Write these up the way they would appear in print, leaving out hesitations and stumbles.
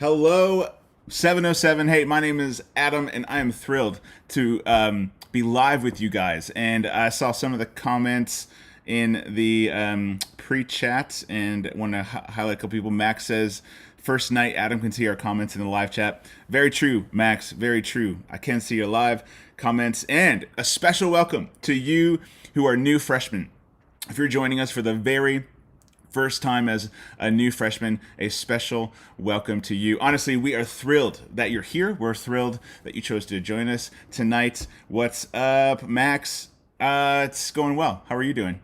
Hello, 707. Hey, my name is Adam, and I am thrilled to be live with you guys. And I saw some of the comments in the pre-chat, and want to highlight a couple people. Max says, first night, Adam can see our comments in the live chat. Very true, Max. Very true. I can see your live comments. And a special welcome to you who are new freshmen. If you're joining us for the very first time as a new freshman, a special welcome to you. Honestly, we are thrilled that you're here. We're thrilled that you chose to join us tonight. What's up, Max? It's going well. How are you doing?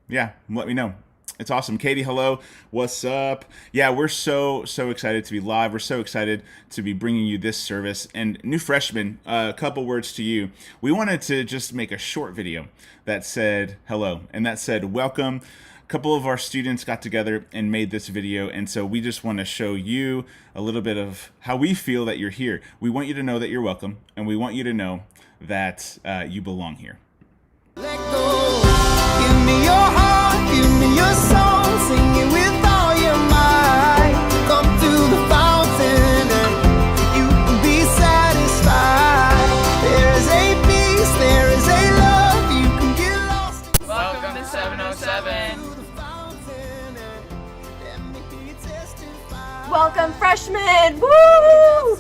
Yeah, let me know. It's awesome. Katie, hello. What's up? Yeah, we're so excited to be live. We're so excited to be bringing you this service. And new freshmen, a couple words to you. We wanted to just make a short video that said hello and that said welcome. A couple of our students got together and made this video, and so we just want to show you a little bit of how we feel that you're here. We want you to know that you're welcome, and we want you to know that you belong here. Let go. Give me your heart, give me your soul, sing it with all your might. Come to the fountain and you can be satisfied. There is a peace, there is a love, you can get lost. Welcome to 707. Welcome, freshmen! Woo!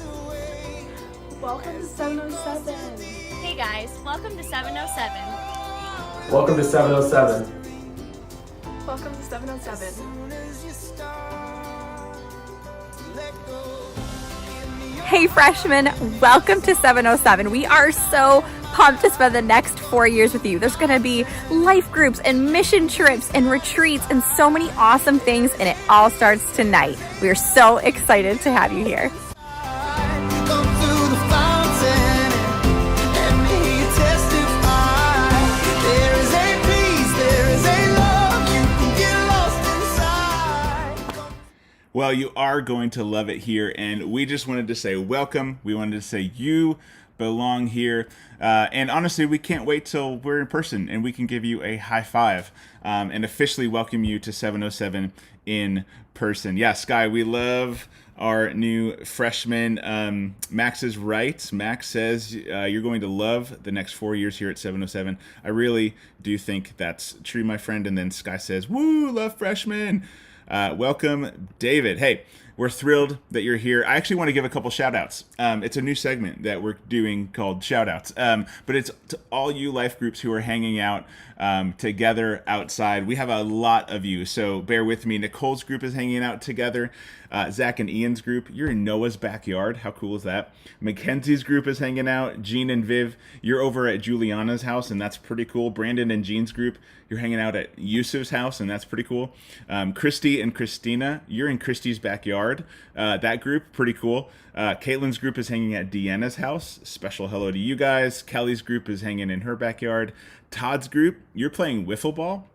Welcome to 707. Hey guys, welcome to 707. Welcome to 707. Welcome to 707. Hey freshmen, welcome to 707. We are so pumped to spend the next 4 years with you. There's gonna be life groups and mission trips and retreats and so many awesome things, and it all starts tonight. We are so excited to have you here. Come to the fountain and may you testify. There is a peace, there is a love, you can get lost inside. Well, you are going to love it here, and we just wanted to say welcome. We wanted to say you belong here, and honestly, we can't wait till we're in person and we can give you a high five and officially welcome you to 707 in person. Yeah, Sky, we love our new freshman. Max is right. Max says you're going to love the next 4 years here at 707. I really do think that's true, my friend. And then Sky says, woo, love freshmen. Welcome, David. Hey, we're thrilled that you're here. I actually want to give a couple shout outs. It's a new segment that we're doing called shout outs. But it's to all you life groups who are hanging out together outside. We have a lot of you, so bear with me. Nicole's group is hanging out together. Zach and Ian's group, you're in Noah's backyard. How cool is that? Mackenzie's group is hanging out. Jean and Viv, you're over at Juliana's house, and that's pretty cool. Brandon and Jean's group, you're hanging out at Yusuf's house, and that's pretty cool. Christy and Christina, you're in Christy's backyard. That group, pretty cool. Caitlin's group is hanging at Deanna's house. Special hello to you guys. Kelly's group is hanging in her backyard. Todd's group, you're playing wiffle ball.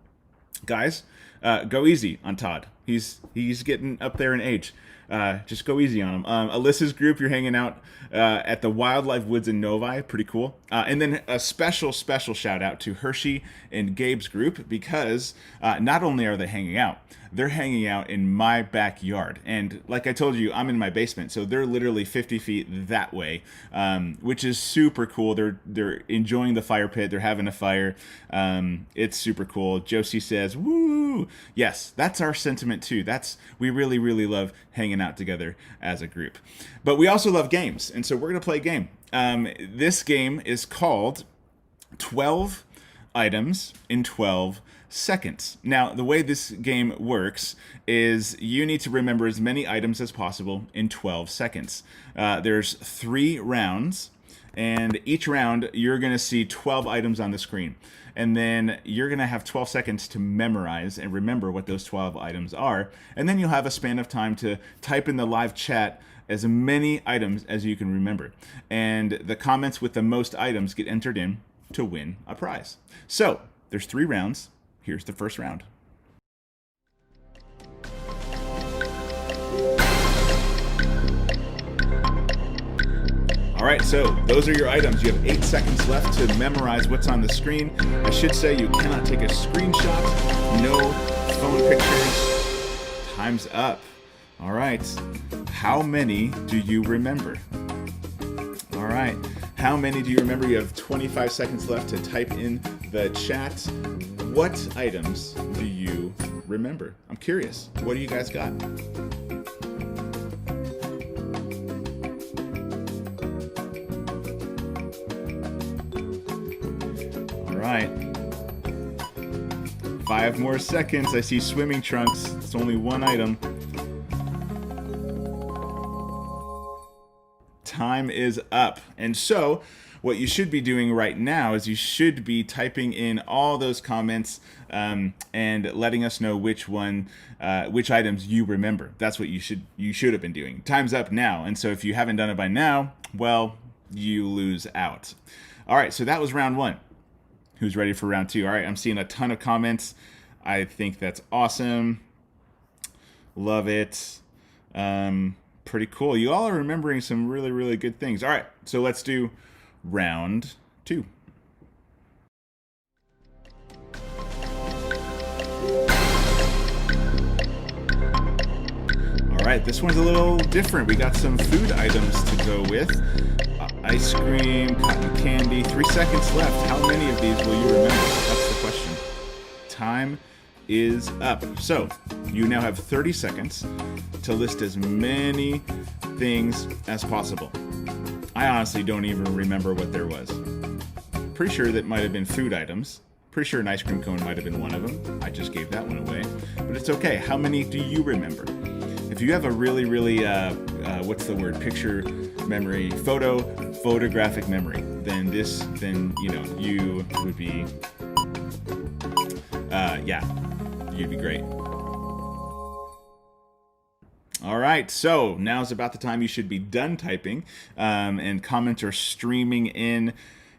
Guys, go easy on Todd. He's getting up there in age. Just go easy on him. Alyssa's group, you're hanging out at the Wildlife Woods in Novi. Pretty cool. And then a special shout out to Hershey and Gabe's group, because not only are they hanging out, they're hanging out in my backyard. And like I told you, I'm in my basement, so they're literally 50 feet that way, which is super cool. They're enjoying the fire pit. They're having a fire. It's super cool. Josie says, woo! Yes, that's our sentiment too. We really, really love hanging out together as a group. But we also love games, and so we're going to play a game. This game is called 12 Items in 12 Seconds. Now, the way this game works is you need to remember as many items as possible in 12 seconds. There's 3 rounds, and each round you're going to see 12 items on the screen. And then you're going to have 12 seconds to memorize and remember what those 12 items are. And then you'll have a span of time to type in the live chat as many items as you can remember. And the comments with the most items get entered in to win a prize. So there's 3 rounds. Here's the first round. All right, so those are your items. You have 8 seconds left to memorize what's on the screen. I should say you cannot take a screenshot, no phone pictures. Time's up. All right. How many do you remember? All right. How many do you remember? You have 25 seconds left to type in the chat. What items do you remember? I'm curious. What do you guys got? All right. 5 more seconds. I see swimming trunks. It's only one item. Time is up. And so what you should be doing right now is you should be typing in all those comments and letting us know which items you remember. That's what you should have been doing. Time's up now. And so if you haven't done it by now, well, you lose out. All right, so that was round 1. Who's ready for round 2? All right, I'm seeing a ton of comments. I think that's awesome. Love it. Pretty cool. You all are remembering some really, really good things. All right, so let's do round 2. All right, this one's a little different. We got some food items to go with. Ice cream, cotton candy. 3 seconds left. How many of these will you remember? That's the question. Time is up. So you now have 30 seconds to list as many things as possible. I honestly don't even remember what there was. Pretty sure that might have been food items. Pretty sure an ice cream cone might have been one of them. I just gave that one away. But it's okay. How many do you remember? If you have a really, really, picture memory, photographic memory, then you would be, you'd be great. All right, so now's about the time you should be done typing, and comments are streaming in.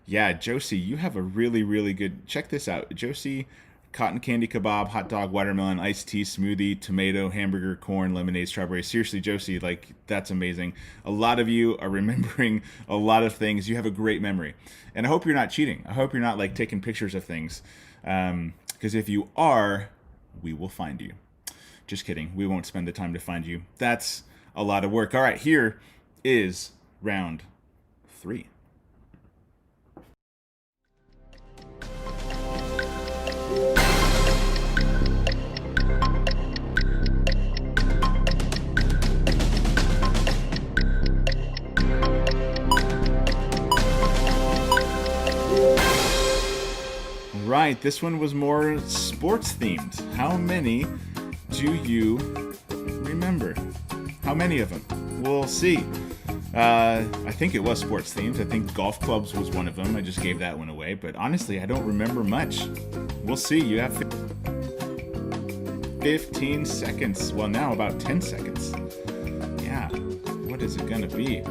Yeah, Josie, you have a really, really good, check this out. Josie, cotton candy kebab, hot dog, watermelon, iced tea, smoothie, tomato, hamburger, corn, lemonade, strawberry. Seriously, Josie, like, that's amazing. A lot of you are remembering a lot of things. You have a great memory. And I hope you're not cheating. I hope you're not, like, taking pictures of things. Because if you are, we will find you. Just kidding. We won't spend the time to find you. That's a lot of work. All right, here is round 3. Right, this one was more sports themed. How many do you remember? How many of them? We'll see. I think it was sports themed. I think golf clubs was one of them. I just gave that one away. But honestly, I don't remember much. We'll see. You have 15 seconds. Well, now about 10 seconds. Yeah. What is it going to be?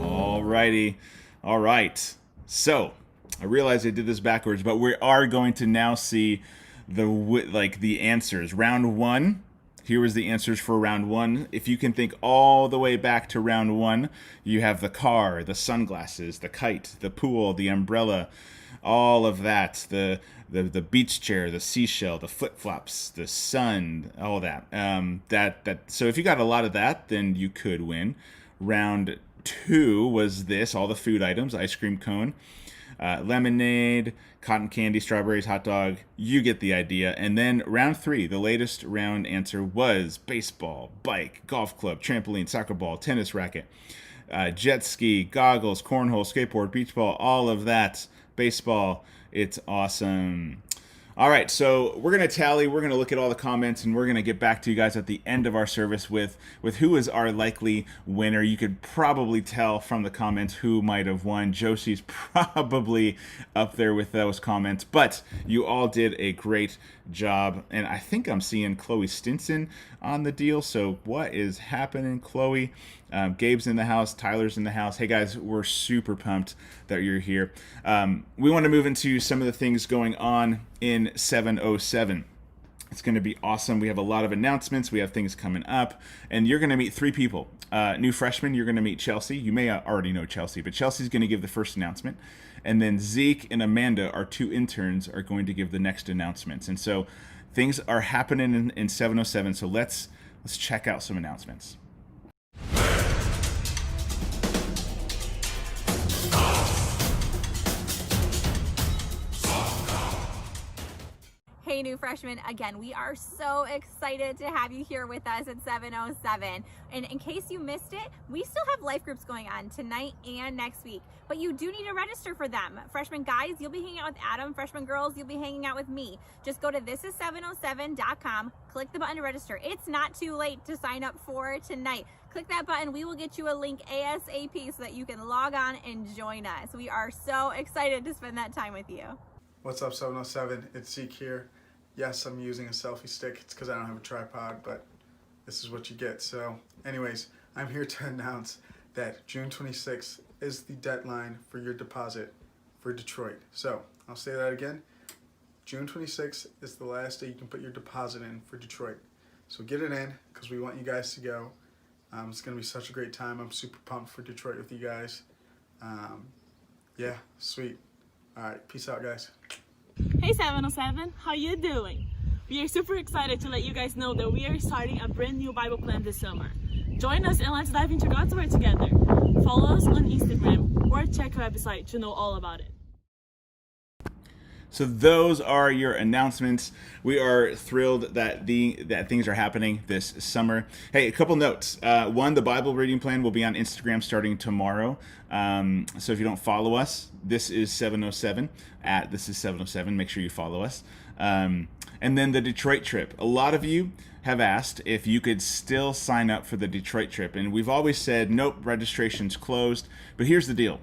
Alrighty. All right. So I realize I did this backwards, but we are going to now see the answers. Round 1. Here was the answers for round 1. If you can think all the way back to round 1, you have the car, the sunglasses, the kite, the pool, the umbrella, all of that. The beach chair, the seashell, the flip-flops, the sun, all that. So if you got a lot of that, then you could win. Round 2 was this, all the food items, ice cream cone, lemonade, cotton candy, strawberries, hot dog. You get the idea. And then round 3, the latest round answer was baseball, bike, golf club, trampoline, soccer ball, tennis racket, jet ski, goggles, cornhole, skateboard, beach ball, all of that. Baseball, it's awesome. All right, so we're going to tally, we're going to look at all the comments, and we're going to get back to you guys at the end of our service with who is our likely winner. You could probably tell from the comments who might have won. Josie's probably up there with those comments, but you all did a great job, and I think I'm seeing Chloe Stinson on the deal, so what is happening, Chloe? Gabe's in the house, Tyler's in the house. Hey guys, we're super pumped that you're here. We want to move into some of the things going on in 707. It's going to be awesome. We have a lot of announcements. We have things coming up. And you're going to meet 3 people. New freshmen, you're going to meet Chelsea. You may already know Chelsea, but Chelsea's going to give the first announcement. And then Zeke and Amanda, our 2 interns, are going to give the next announcements. And so things are happening in 707. So let's check out some announcements. Hey, new freshmen. Again, we are so excited to have you here with us at 707. And in case you missed it, we still have life groups going on tonight and next week, but you do need to register for them. Freshman guys, you'll be hanging out with Adam. Freshman girls, you'll be hanging out with me. Just go to thisis707.com, click the button to register. It's not too late to sign up for tonight. Click that button. We will get you a link ASAP so that you can log on and join us. We are so excited to spend that time with you. What's up, 707? It's Zeke here. Yes, I'm using a selfie stick. It's because I don't have a tripod, but this is what you get. So anyways, I'm here to announce that June 26th is the deadline for your deposit for Detroit. So I'll say that again. June 26th is the last day you can put your deposit in for Detroit. So get it in because we want you guys to go. It's going to be such a great time. I'm super pumped for Detroit with you guys. Yeah, sweet. All right, peace out, guys. Hey 707, how you doing? We are super excited to let you guys know that we are starting a brand new Bible plan this summer. Join us and let's dive into God's Word together. Follow us on Instagram or check our website to know all about it. So those are your announcements. We are thrilled that things are happening this summer. Hey, a couple notes. One, the Bible reading plan will be on Instagram starting tomorrow. So if you don't follow us, this is 707 at this is 707. Make sure you follow us. And then the Detroit trip. A lot of you have asked if you could still sign up for the Detroit trip, and we've always said nope, registration's closed. But here's the deal.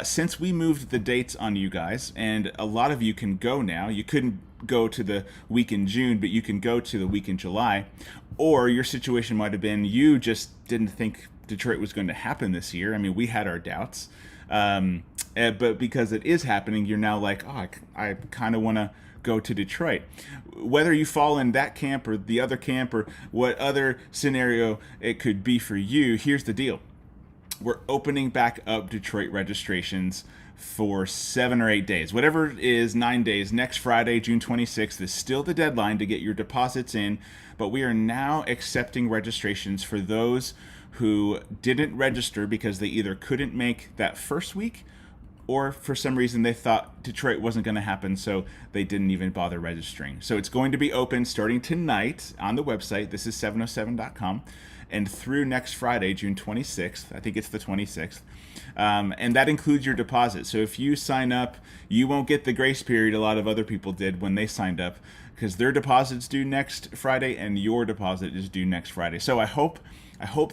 Since we moved the dates on you guys, and a lot of you can go now, you couldn't go to the week in June, but you can go to the week in July, or your situation might have been you just didn't think Detroit was going to happen this year. I mean, we had our doubts, but because it is happening, you're now like, oh, I kind of want to go to Detroit. Whether you fall in that camp or the other camp or what other scenario it could be for you, here's the deal. We're opening back up Detroit registrations for 7 or 8 days. Whatever it is, 9 days. Next Friday, June 26th, is still the deadline to get your deposits in, but we are now accepting registrations for those who didn't register because they either couldn't make that first week or for some reason they thought Detroit wasn't going to happen, so they didn't even bother registering. So it's going to be open starting tonight on the website. This is 707.com. And through next Friday, June 26th, I think it's the 26th, and that includes your deposit. So if you sign up, you won't get the grace period a lot of other people did when they signed up, because their deposit's due next Friday and your deposit is due next Friday. So I hope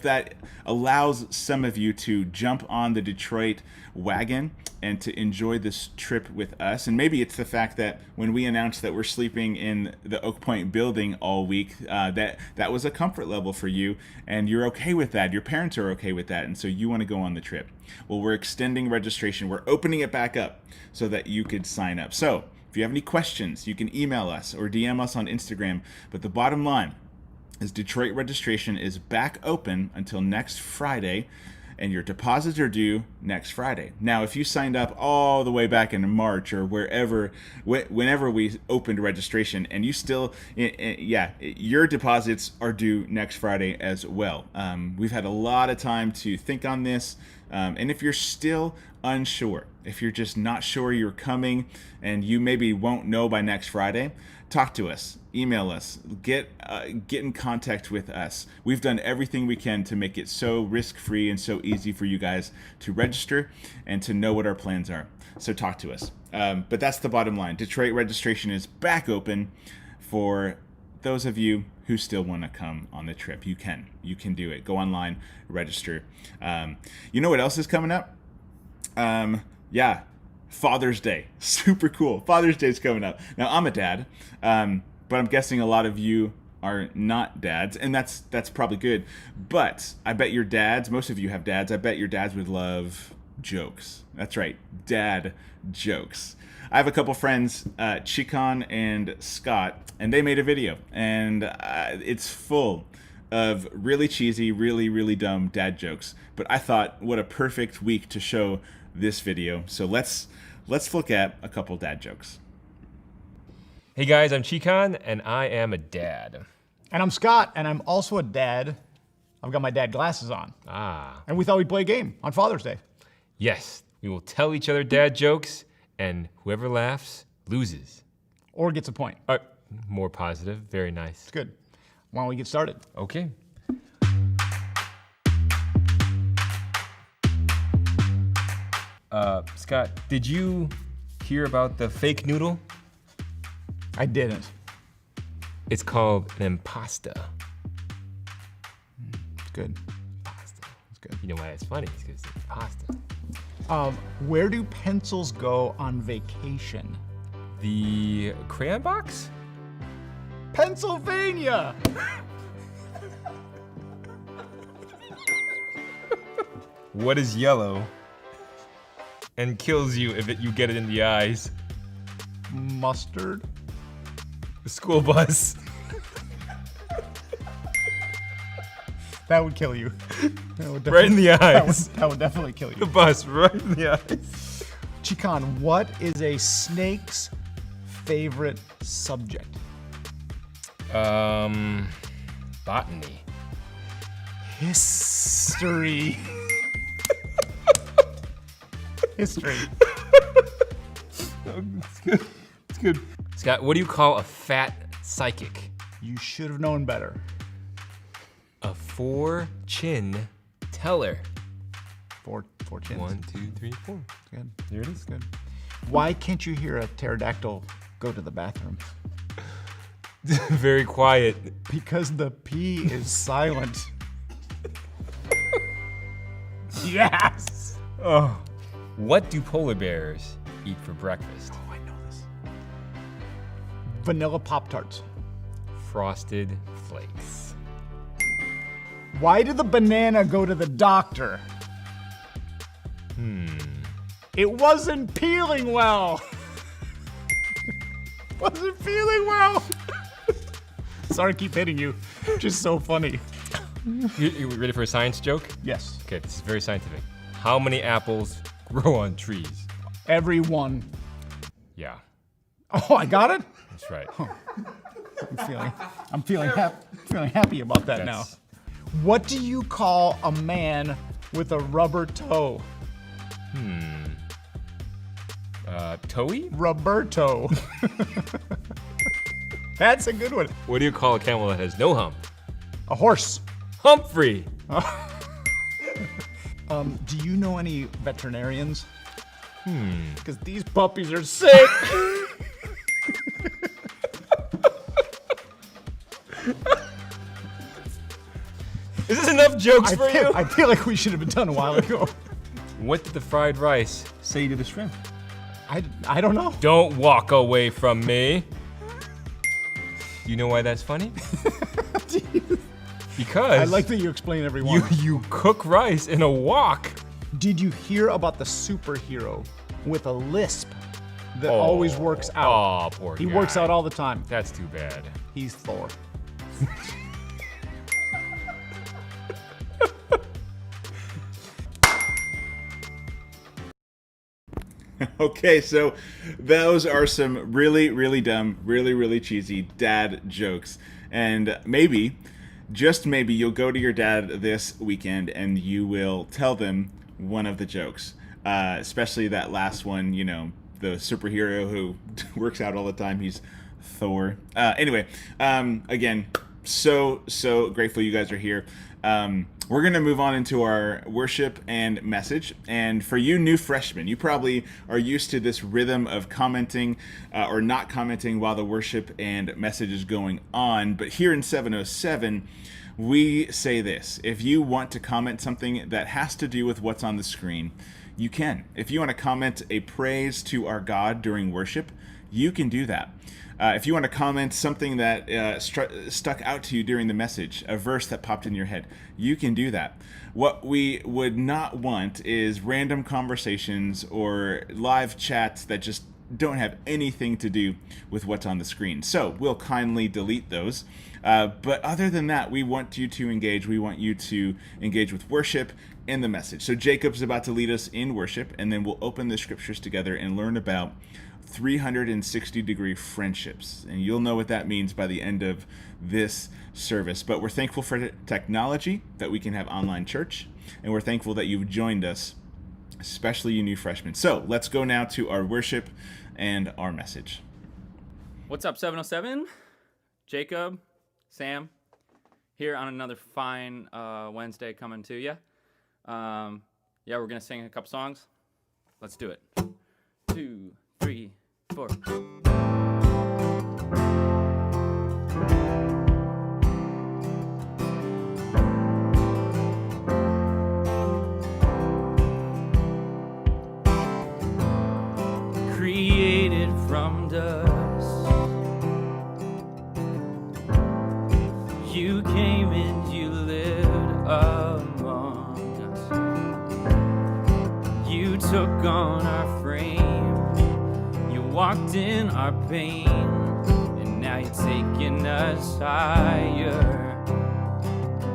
that allows some of you to jump on the Detroit wagon and to enjoy this trip with us. And maybe it's the fact that when we announced that we're sleeping in the Oak Point building all week, that was a comfort level for you, and you're okay with that. Your parents are okay with that, and so you want to go on the trip. Well, we're extending registration. We're opening it back up so that you could sign up. So if you have any questions, you can email us or DM us on Instagram. But the bottom line is Detroit registration is back open until next Friday, and your deposits are due next Friday. Now, if you signed up all the way back in March or whenever we opened registration, and you still, your deposits are due next Friday as well. We've had a lot of time to think on this, and if you're still unsure, if you're just not sure you're coming and you maybe won't know by next Friday, talk to us, email us, get in contact with us. We've done everything we can to make it so risk-free and so easy for you guys to register and to know what our plans are. So talk to us. But that's the bottom line. Detroit registration is back open for those of you who still want to come on the trip. You can do it. Go online, register. You know what else is coming up? Father's Day. Super cool. Father's Day is coming up. Now, I'm a dad, but I'm guessing a lot of you are not dads, and that's probably good. But I bet your dads, most of you have dads, I bet your dads would love jokes. That's right, dad jokes. I have a couple friends, Chikon and Scott, and they made a video, and it's full of really cheesy, really, really dumb dad jokes. But I thought, what a perfect week to show this video. So let's look at a couple dad jokes. Hey guys, I'm Chikon, and I am a dad. And I'm Scott, and I'm also a dad. I've got my dad glasses on. Ah. And we thought we'd play a game on Father's Day. Yes, we will tell each other dad jokes, and whoever laughs loses. Or gets a point. More positive, very nice. It's good. Why don't we get started? Okay. Scott, did you hear about the fake noodle? I didn't. It's called an impasta. It's good. Pasta. It's good. You know why it's funny? It's because it's pasta. Where do pencils go on vacation? The crayon box? Pennsylvania! What is yellow and kills you if you get it in the eyes? Mustard? The school bus. That would kill you. That would Right in the eyes. That would definitely kill you. The bus, right in the eyes. Chikon, what is a snake's favorite subject? Botany. History. History. It's good. It's good. Scott, what do you call a fat psychic? You should have known better. A four-chin teller. Four chins. 1, 2, 3, 4. It's good. There it is. It's good. Why can't you hear a pterodactyl go to the bathroom? Very quiet. Because the P is silent. Yes! Oh. What do polar bears eat for breakfast? Oh, I know this. Vanilla Pop-Tarts. Frosted flakes. Why did the banana go to the doctor? It wasn't peeling well. Wasn't feeling well. Sorry to keep hitting you. Just so funny. You ready for a science joke? Yes. Okay, this is very scientific. How many apples grow on trees? Every one. Yeah, Oh, I got it? that's right. I'm feeling happy about that now. That's- What do you call a man with a rubber toe? Toey? Roberto. That's a good one. What do you call a camel that has no hump? A horse. Humphrey. Do you know any veterinarians? Because these puppies are sick. Is this enough jokes for you? I feel like we should have been done a while ago. What did the fried rice say to the shrimp? I don't know. Don't walk away from me. You know why that's funny? Because I like that you explain every one. you cook rice in a wok. Did you hear about the superhero with a lisp that always works out? Oh, poor guy. He works out all the time. That's too bad. He's Thor. Okay, so those are some really, really dumb, really, really cheesy dad jokes. And maybe, just maybe, you'll go to your dad this weekend and you will tell them one of the jokes. Especially that last one, you know, the superhero who works out all the time. He's Thor. Anyway, again, so grateful you guys are here. We're going to move on into our worship and message. And for you new freshmen, you probably are used to this rhythm of commenting or not commenting while the worship and message is going on. But here in 707, we say this. If you want to comment something that has to do with what's on the screen, you can. If you want to comment a praise to our God during worship, you can do that. If you want to comment something that stuck out to you during the message, a verse that popped in your head, you can do that. What we would not want is random conversations or live chats that just don't have anything to do with what's on the screen. So we'll kindly delete those. But other than that, we want you to engage. We want you to engage with worship and the message. So Jacob's about to lead us in worship, and then we'll open the scriptures together and learn about 360-degree friendships. And you'll know what that means by the end of this service. But we're thankful for technology, that we can have online church, and we're thankful that you've joined us, especially you new freshmen. So let's go now to our worship and our message. What's up, 707? Jacob, Sam, here on another fine Wednesday coming to you. Yeah, we're going to sing a couple songs. Let's do it. 2, 3, 4. Created from dust, you came and you lived among us. You took on our frame, you walked in our pain, and now you're taking us higher.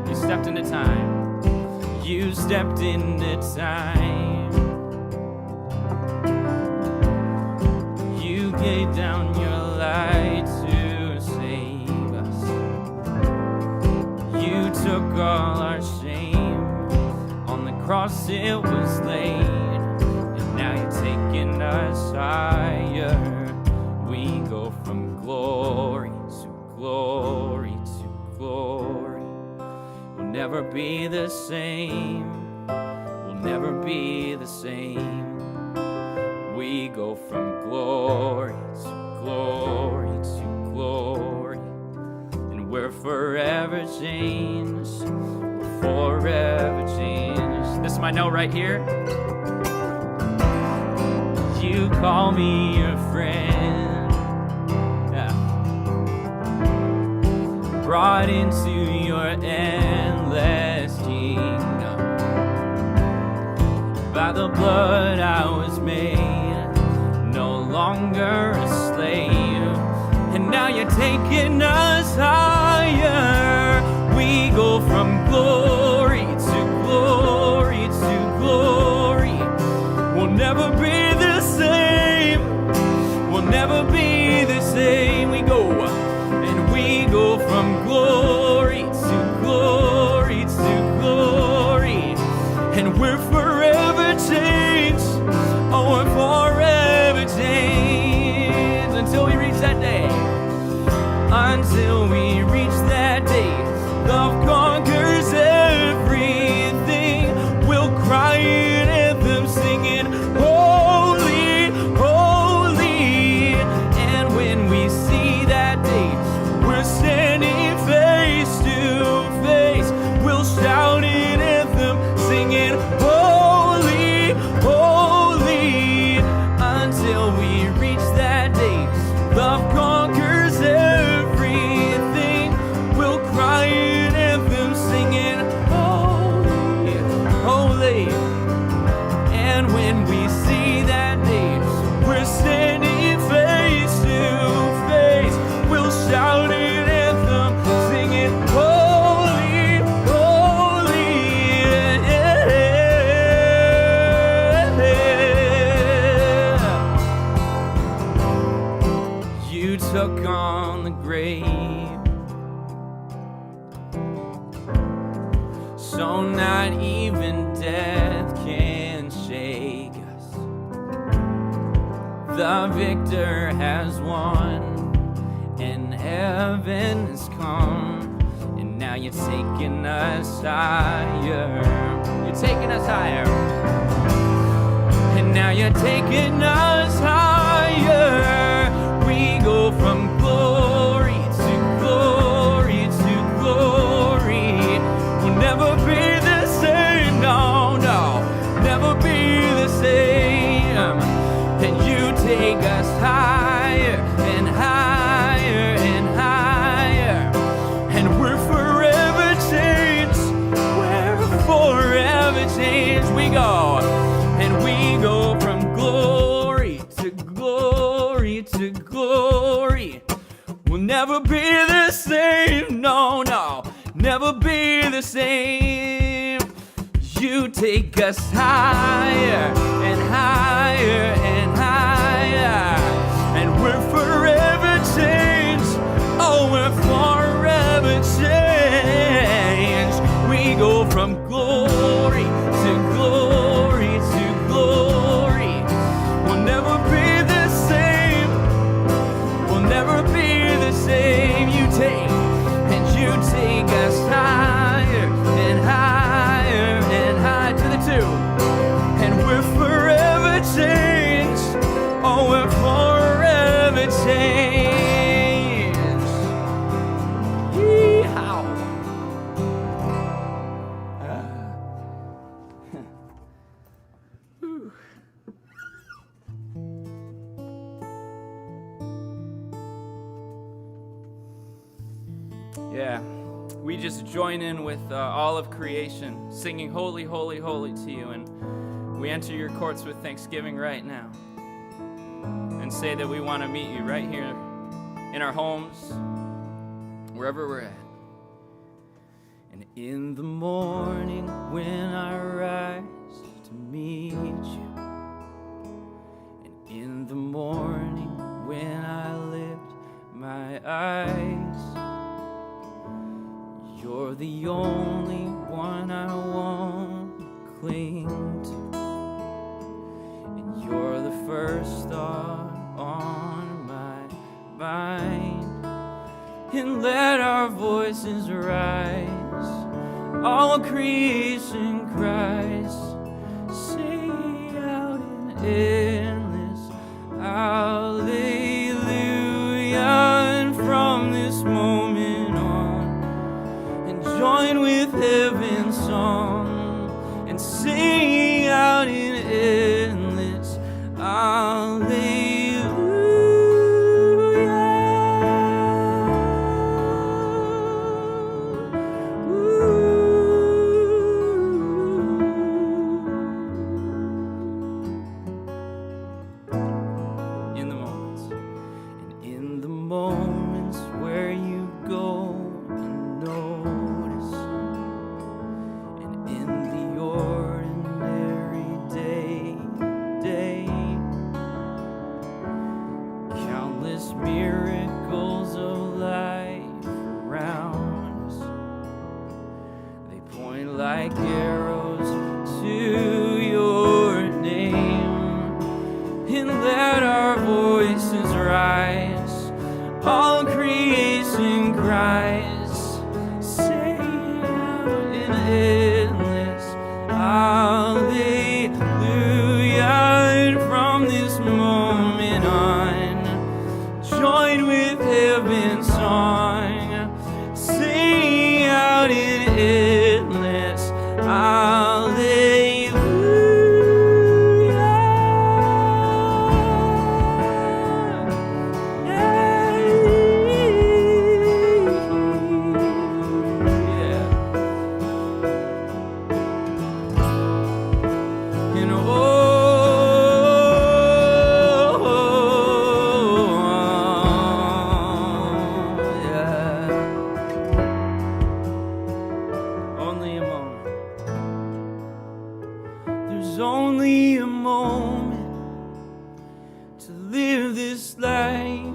You stepped into time, you stepped into time. You laid down your light to save us. You took all our shame, on the cross it was laid, and now you're taking us higher. We go from glory to glory to glory. We'll never be the same, we'll never be the same. We go from glory to glory to glory, and we're forever changed. We're forever changed. This is my note right here. You call me your friend, yeah. Brought into your endless kingdom. By the blood I was made, no longer a slave, and now you're taking us higher. We go from glory to glory to glory. We'll never be the same, we'll never be the same. We go, and we go from glory to glory to glory, and we're forever changed. Oh, we're forever changed until we reach that day. Until we reach that day, love conquers everything. We'll cry an anthem singing, holy, holy. And when we see that day, we're standing face to face. We'll shout an anthem singing, holy, holy. Until we reach that day, love conquers everything. We'll cry an anthem singing, holy, holy. And when we see that day, we're standing face to face. We'll shout an anthem singing, holy, holy. You took on the grave, so not even death can shake us. The victor has won, and heaven has come, and now you're taking us higher. You're taking us higher, and now you're taking us higher. We go from glory to glory to glory. We'll never be the same, no, no, never be the same. And you take us higher and higher and higher, and we're forever changed. We're forever changed. We go, and we go from glory never be the same. No, no, never be the same. You take us higher and higher and higher, and we're forever changed. Oh, we're forever changed. We go from glory to glory to glory. We'll never be the same. We'll never be the same. You take us higher and higher and high to the two, and we're forever changed. Oh, we're forever changed. Yeehaw. Yeah, we just join in with all of creation, singing holy, holy, holy to you, and we enter your courts with thanksgiving right now, and say that we want to meet you right here in our homes, wherever we're at. And in the morning when I rise to meet you, and in the morning when I lift my eyes, you're the only one I want to cling to, and you're the first thought on my mind. And let our voices rise, all creation cries, say out in endless hallelujah. And from this moment on, join with heaven's song and sing out in endless hallelujah. In the moments, and in the moments where you go unnoticed, and in the ordinary day, countless miracles of life around us, they point like arrows to your name. And let our voices rise, all creation cries, say out in endless hallelujah. And from this moment on, join with heaven's song, sing out in endless hallelujah. And only a moment. There's only a moment to live this life,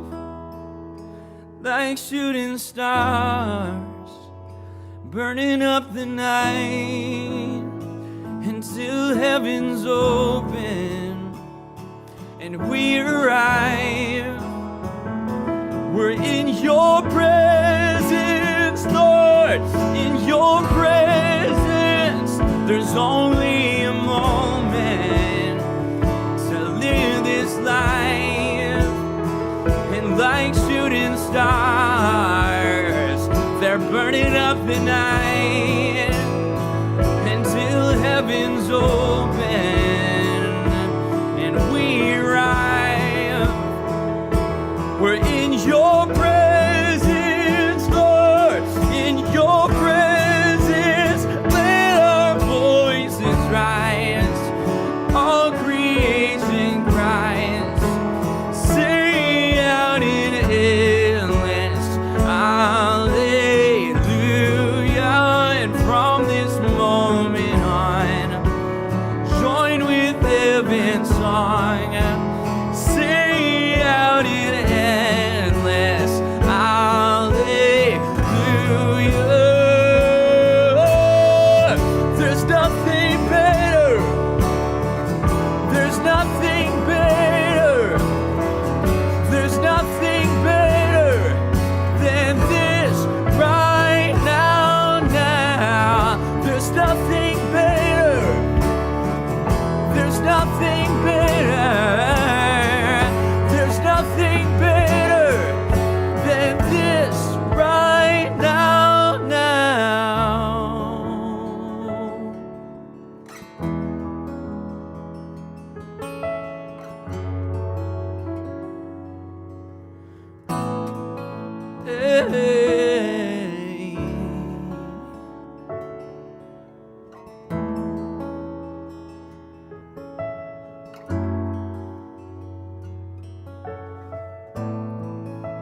like shooting stars, burning up the night until heaven's open and we arrive. We're in your presence, Lord, in your presence. There's only a moment to live this life, and like shooting stars, they're burning up the night until heaven's open and we arrive. We're in your presence, Lord, in your presence. Let our voices song and sing out in endless hallelujah. There's nothing better. There's nothing better. There's nothing better than this right now, now. There's nothing better. There's nothing better. There's nothing better than this right now, now. Hey.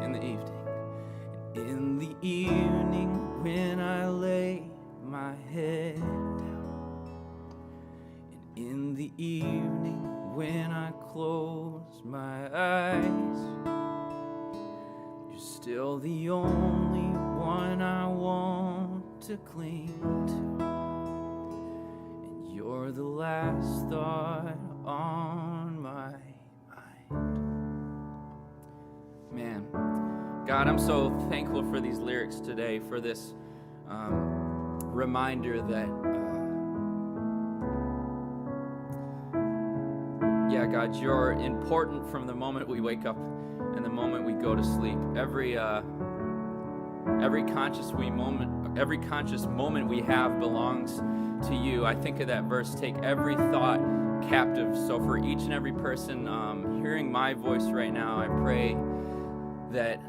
In the evening, in the evening when I lay my head down, and in the evening when I close my eyes, you're still the only one I want to cling to, and you're the last thought on my mind. Man, God, I'm so thankful for these lyrics today, for this reminder that, yeah, God, you're important from the moment we wake up and the moment we go to sleep. Every conscious moment we have belongs to you. I think of that verse, take every thought captive. So for each and every person hearing my voice right now, I pray that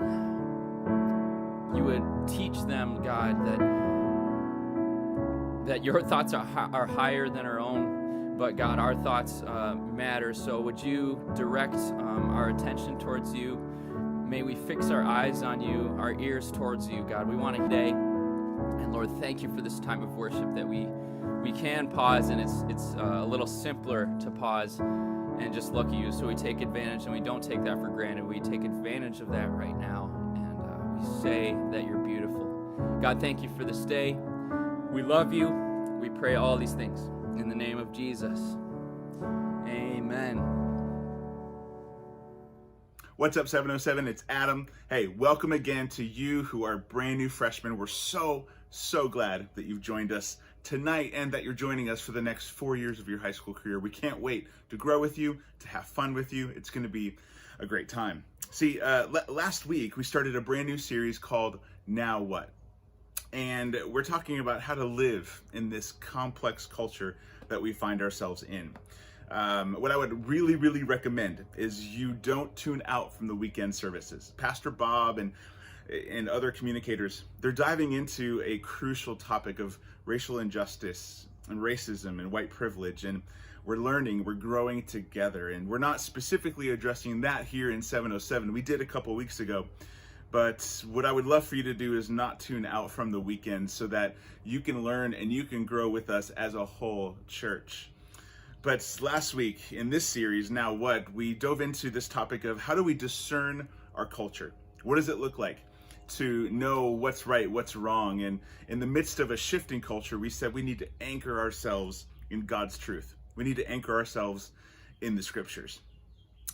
you would teach them, God, that your thoughts are higher than our own, but God, our thoughts matter. So would you direct our attention towards you? May we fix our eyes on you, our ears towards you, God. We want to today. And Lord, thank you for this time of worship that we can pause, and it's a little simpler to pause and just look at you. So we take advantage, and we don't take that for granted. We take advantage of that right now, and we say that you're beautiful. God, thank you for this day. We love you. We pray all these things in the name of Jesus. Amen. What's up, 707? It's Adam. Hey, welcome again to you who are brand new freshmen. We're so glad that you've joined us tonight and that you're joining us for the next 4 years of your high school career. We can't wait to grow with you, to have fun with you. It's going to be a great time. See, last week we started a brand new series called Now What? And we're talking about how to live in this complex culture that we find ourselves in. What I would really recommend is you don't tune out from the weekend services. Pastor Bob and other communicators, they're diving into a crucial topic of racial injustice and racism and white privilege, and we're learning, we're growing together, and we're not specifically addressing that here in 707. We did a couple weeks ago, but what I would love for you to do is not tune out from the weekend so that you can learn and you can grow with us as a whole church. But last week in this series, Now What, we dove into this topic of how do we discern our culture? What does it look like to know what's right, what's wrong? And in the midst of a shifting culture, we said we need to anchor ourselves in God's truth. We need to anchor ourselves in the scriptures.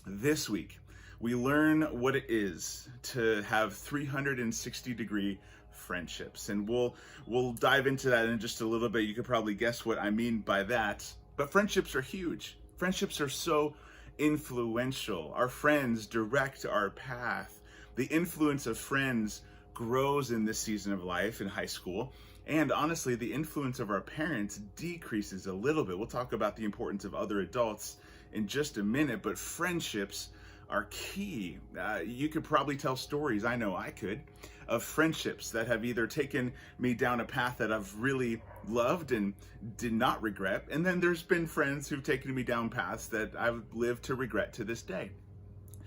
This week, we learn what it is to have 360-degree friendships. And we'll dive into that in just a little bit. You could probably guess what I mean by that. But friendships are huge. Friendships are so influential. Our friends direct our path. The influence of friends grows in this season of life in high school. And honestly, the influence of our parents decreases a little bit. We'll talk about the importance of other adults in just a minute, but friendships are key. You could probably tell stories, I know I could, of friendships that have either taken me down a path that I've really loved and did not regret, and then there's been friends who've taken me down paths that I've lived to regret to this day.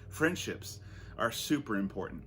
Friendships are super important.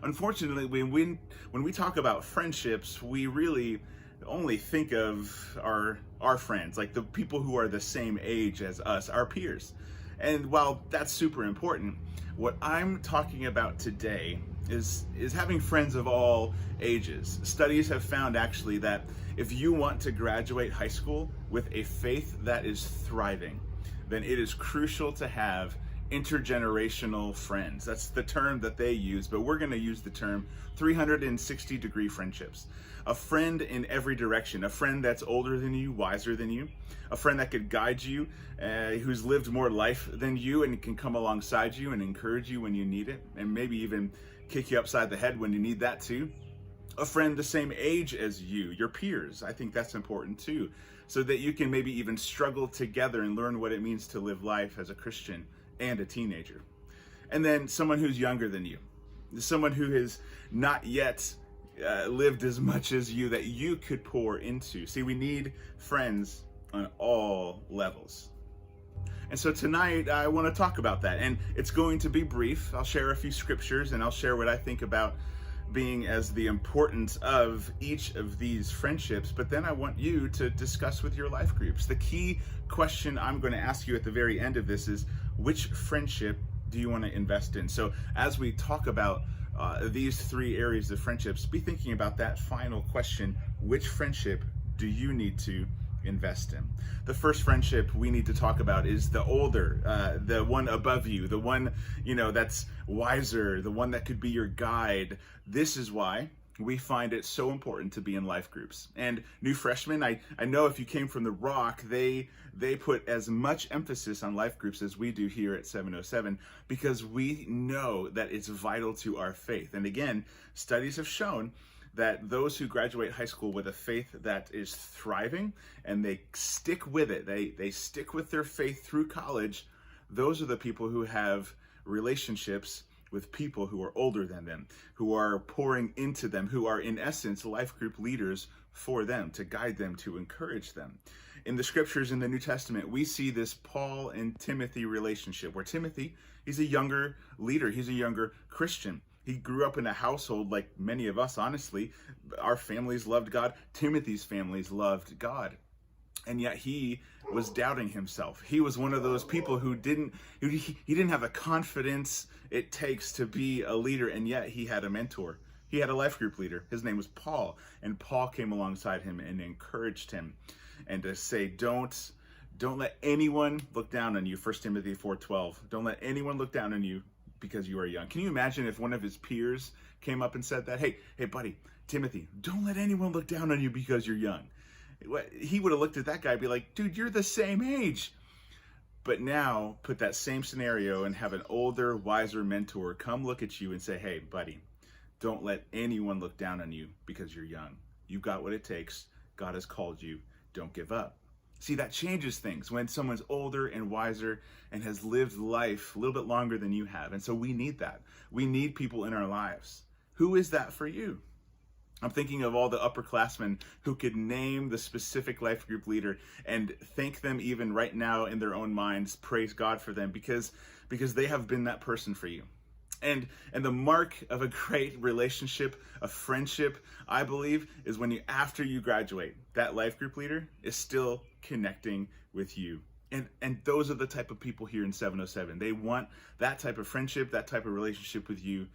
Unfortunately, when we talk about friendships, we really only think of our friends, like the people who are the same age as us, our peers. And while that's super important, what I'm talking about today is having friends of all ages. Studies have found actually that if you want to graduate high school with a faith that is thriving, then it is crucial to have intergenerational friends. That's the term that they use, but we're going to use the term 360-degree friendships. A friend in every direction, a friend that's older than you, wiser than you, a friend that could guide you, who's lived more life than you and can come alongside you and encourage you when you need it, and maybe even kick you upside the head when you need that too. A friend the same age as you, your peers. I think that's important too, so that you can maybe even struggle together and learn what it means to live life as a Christian and a teenager. And then someone who's younger than you, someone who has not yet lived as much as you that you could pour into. See, we need friends on all levels. And so tonight I want to talk about that, and it's going to be brief. I'll share a few scriptures and I'll share what I think about being as the importance of each of these friendships, but then I want you to discuss with your life groups. The key question I'm going to ask you at the very end of this is, which friendship do you want to invest in? So as we talk about these three areas of friendships, be thinking about that final question: which friendship do you need to invest in? The first friendship we need to talk about is the older, the one above you, the one, that's wiser, the one that could be your guide. This is why we find it so important to be in life groups. And new freshmen, I know if you came from the Rock, they put as much emphasis on life groups as we do here at 707, because we know that it's vital to our faith. And again, studies have shown that those who graduate high school with a faith that is thriving and they stick with it, they stick with their faith through college, those are the people who have relationships with people who are older than them, who are pouring into them, who are in essence life group leaders for them, to guide them, to encourage them. In the scriptures in the New Testament, we see this Paul and Timothy relationship, where Timothy, he's a younger leader, he's a younger Christian. He grew up in a household like many of us, honestly. Our families loved God. Timothy's families loved God. And yet he was doubting himself. He was one of those people who didn't have the confidence it takes to be a leader, and yet he had a mentor. He had a life group leader. His name was Paul, and Paul came alongside him and encouraged him, and to say, don't let anyone look down on you. 1 Timothy 4:12. Don't let anyone look down on you because you are young. Can you imagine if one of his peers came up and said that? Hey buddy, Timothy, don't let anyone look down on you because you're young. He would have looked at that guy and be like, dude, you're the same age. But now put that same scenario and have an older, wiser mentor come look at you and say, hey buddy, don't let anyone look down on you because you're young. You've got what it takes. God has called you. Don't give up. See, that changes things when someone's older and wiser and has lived life a little bit longer than you have. And so we need that. We need people in our lives. Who is that for you? I'm thinking of all the upperclassmen who could name the specific life group leader and thank them even right now in their own minds, praise God for them, because they have been that person for you. And the mark of a great relationship, a friendship, I believe, is when after you graduate, that life group leader is still connecting with you. And those are the type of people here in 707. They want that type of friendship, that type of relationship with you.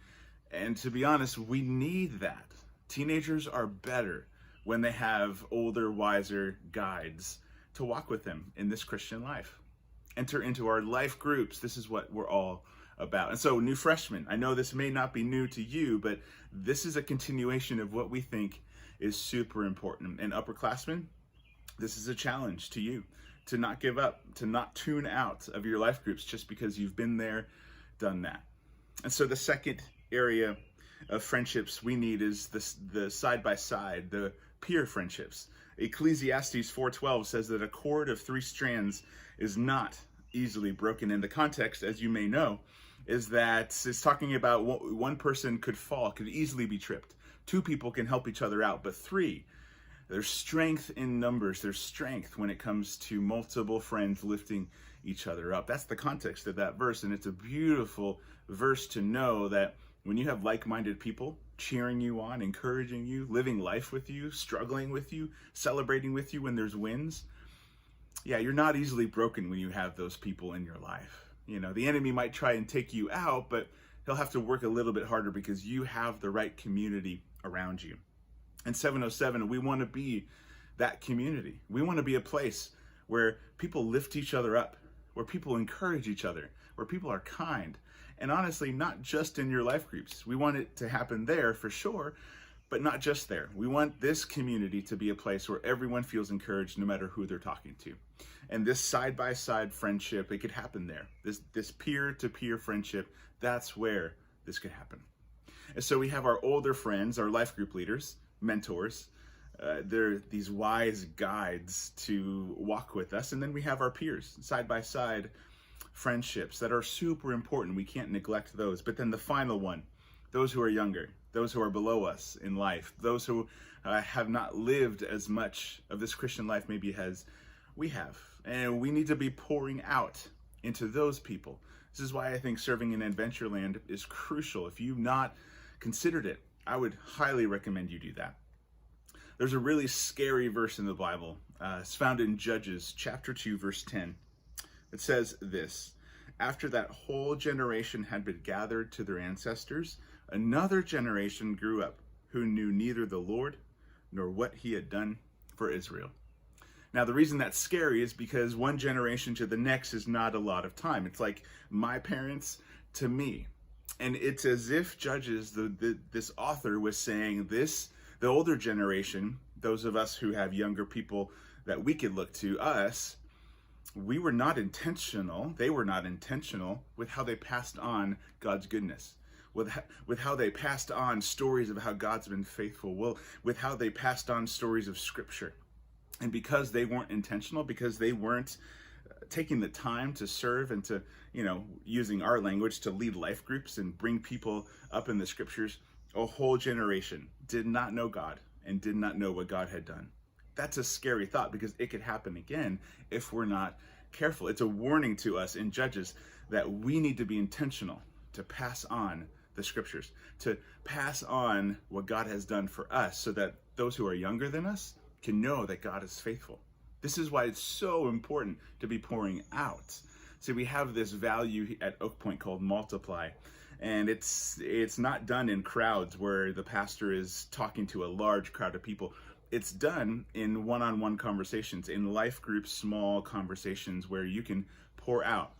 And to be honest, we need that. Teenagers are better when they have older, wiser guides to walk with them in this Christian life. Enter into our life groups. This is what we're all about. And so, new freshmen, I know this may not be new to you, but this is a continuation of what we think is super important. And upperclassmen, this is a challenge to you to not give up, to not tune out of your life groups just because you've been there, done that. And so the second area of friendships we need is the side-by-side, the peer friendships. Ecclesiastes 4:12 says that a cord of 3 strands is not easily broken. In the context, as you may know, is that it's talking about one person could fall, could easily be tripped. 2 people can help each other out, but 3, there's strength in numbers. There's strength when it comes to multiple friends lifting each other up. That's the context of that verse, and it's a beautiful verse to know that when you have like-minded people cheering you on, encouraging you, living life with you, struggling with you, celebrating with you when there's wins, yeah, you're not easily broken when you have those people in your life. You know, the enemy might try and take you out, but he'll have to work a little bit harder because you have the right community around you. And 707, we want to be that community. We want to be a place where people lift each other up, where people encourage each other, where people are kind. And honestly, not just in your life groups. We want it to happen there for sure, but not just there. We want this community to be a place where everyone feels encouraged no matter who they're talking to. And this side-by-side friendship, it could happen there. This peer-to-peer friendship, that's where this could happen. And so we have our older friends, our life group leaders, mentors. They're these wise guides to walk with us. And then we have our peers, side-by-side friendships that are super important. We can't neglect those. But then the final one, those who are younger, those who are below us in life, those who have not lived as much of this Christian life maybe as we have. And we need to be pouring out into those people. This is why I think serving in Adventureland is crucial. If you've not considered it, I would highly recommend you do that. There's a really scary verse in the Bible. It's found in Judges chapter 2, verse 10. It says this: after that whole generation had been gathered to their ancestors, another generation grew up who knew neither the Lord nor what he had done for Israel. Now, the reason that's scary is because one generation to the next is not a lot of time. It's like my parents to me. And it's as if Judges, this author was saying this, the older generation, those of us who have younger people that we could look to, us, we were not intentional, they were not intentional with how they passed on God's goodness, with how they passed on stories of how God's been faithful, with how they passed on stories of Scripture. And because they weren't intentional, because they weren't taking the time to serve and to, using our language, to lead life groups and bring people up in the Scriptures, a whole generation did not know God and did not know what God had done. That's a scary thought because it could happen again if we're not careful. It's a warning to us in Judges that we need to be intentional to pass on the Scriptures, to pass on what God has done for us so that those who are younger than us can know that God is faithful. This is why it's so important to be pouring out. See, we have this value at Oak Point called multiply, and it's not done in crowds where the pastor is talking to a large crowd of people. It's done in one-on-one conversations, in life groups, small conversations where you can pour out.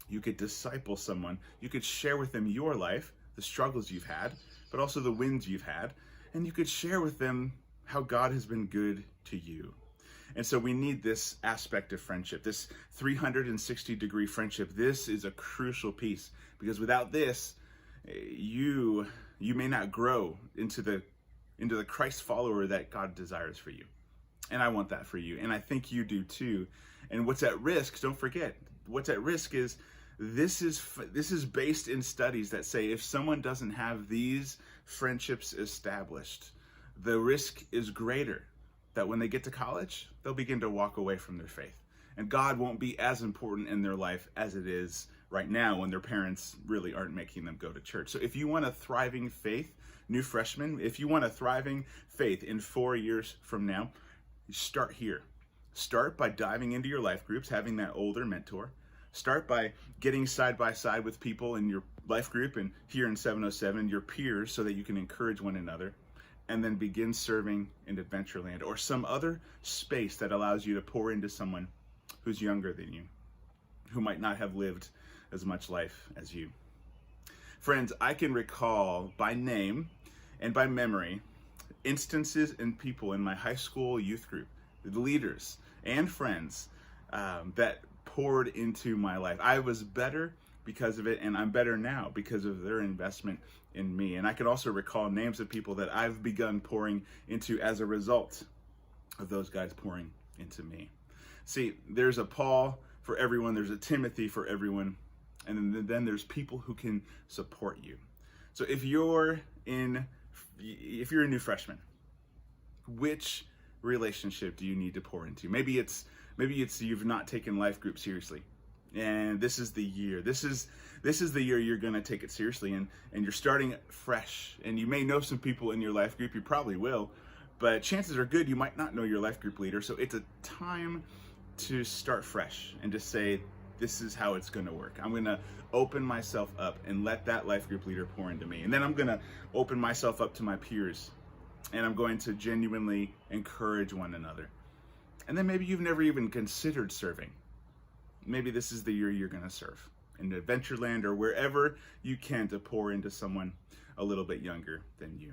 You could disciple someone. You could share with them your life, the struggles you've had, but also the wins you've had, and you could share with them how God has been good to you. And so we need this aspect of friendship, this 360-degree friendship. This is a crucial piece because without this, you may not grow into the Christ follower that God desires for you. And I want that for you. And I think you do too. And what's at risk, don't forget, what's at risk is this is based in studies that say if someone doesn't have these friendships established, the risk is greater that when they get to college, they'll begin to walk away from their faith. And God won't be as important in their life as it is right now when their parents really aren't making them go to church. So if you want a thriving faith, new freshmen, if you want a thriving faith in 4 years from now, start here. Start by diving into your life groups, having that older mentor. Start by getting side by side with people in your life group and here in 707, your peers, so that you can encourage one another. And then begin serving in Adventureland or some other space that allows you to pour into someone who's younger than you, who might not have lived as much life as you. Friends, I can recall by name and by memory instances and people in my high school youth group, the leaders and friends that poured into my life. I was better because of it, and I'm better now because of their investment in me. And I can also recall names of people that I've begun pouring into as a result of those guys pouring into me. See, there's a Paul for everyone, there's a Timothy for everyone, and then there's people who can support you. So if you're a new freshman, which relationship do you need to pour into? Maybe it's you've not taken life group seriously. And this is the year. This is the year you're going to take it seriously, and you're starting fresh. And you may know some people in your life group. You probably will, but chances are good you might not know your life group leader. So it's a time to start fresh and to say, this is how it's going to work. I'm going to open myself up and let that life group leader pour into me. And then I'm going to open myself up to my peers, and I'm going to genuinely encourage one another. And then maybe you've never even considered serving. Maybe this is the year you're going to serve in Adventureland or wherever you can, to pour into someone a little bit younger than you.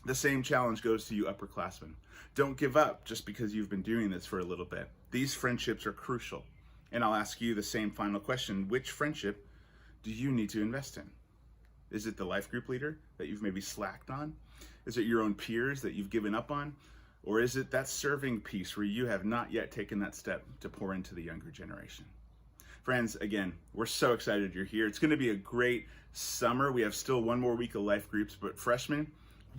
The same challenge goes to you upperclassmen. Don't give up just because you've been doing this for a little bit. These friendships are crucial. And I'll ask you the same final question. Which friendship do you need to invest in? Is it the life group leader that you've maybe slacked on? Is it your own peers that you've given up on? Or is it that serving piece where you have not yet taken that step to pour into the younger generation? Friends, again, we're so excited you're here. It's going to be a great summer. We have still one more week of life groups, but freshmen,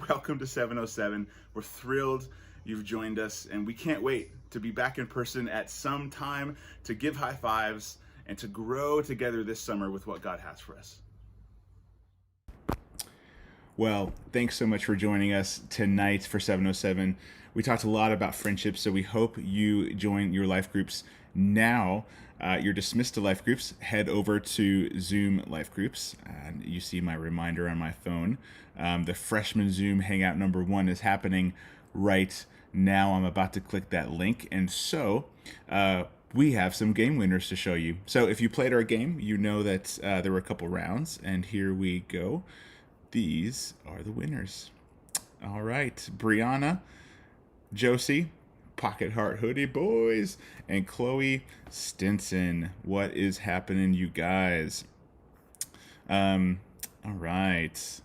welcome to 707. We're thrilled you've joined us, and we can't wait to be back in person at some time to give high fives and to grow together this summer with what God has for us. Well, thanks so much for joining us tonight for 707. We talked a lot about friendships, so we hope you join your life groups now. You're dismissed to life groups. Head over to Zoom life groups, and you see my reminder on my phone. The freshman Zoom Hangout number 1 is happening right now. I'm about to click that link, and so we have some game winners to show you. So if you played our game, you know that there were a couple rounds, and here we go. These are the winners. All right, Brianna, Josie, Pocket Heart Hoodie Boys, and Chloe Stinson. What is happening, you guys? All right,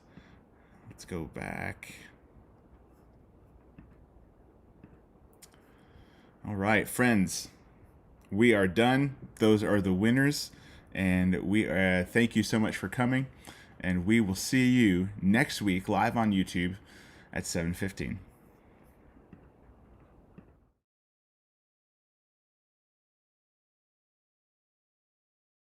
let's go back. All right, friends, we are done. Those are the winners, and we thank you so much for coming, and we will see you next week live on YouTube at 7:15.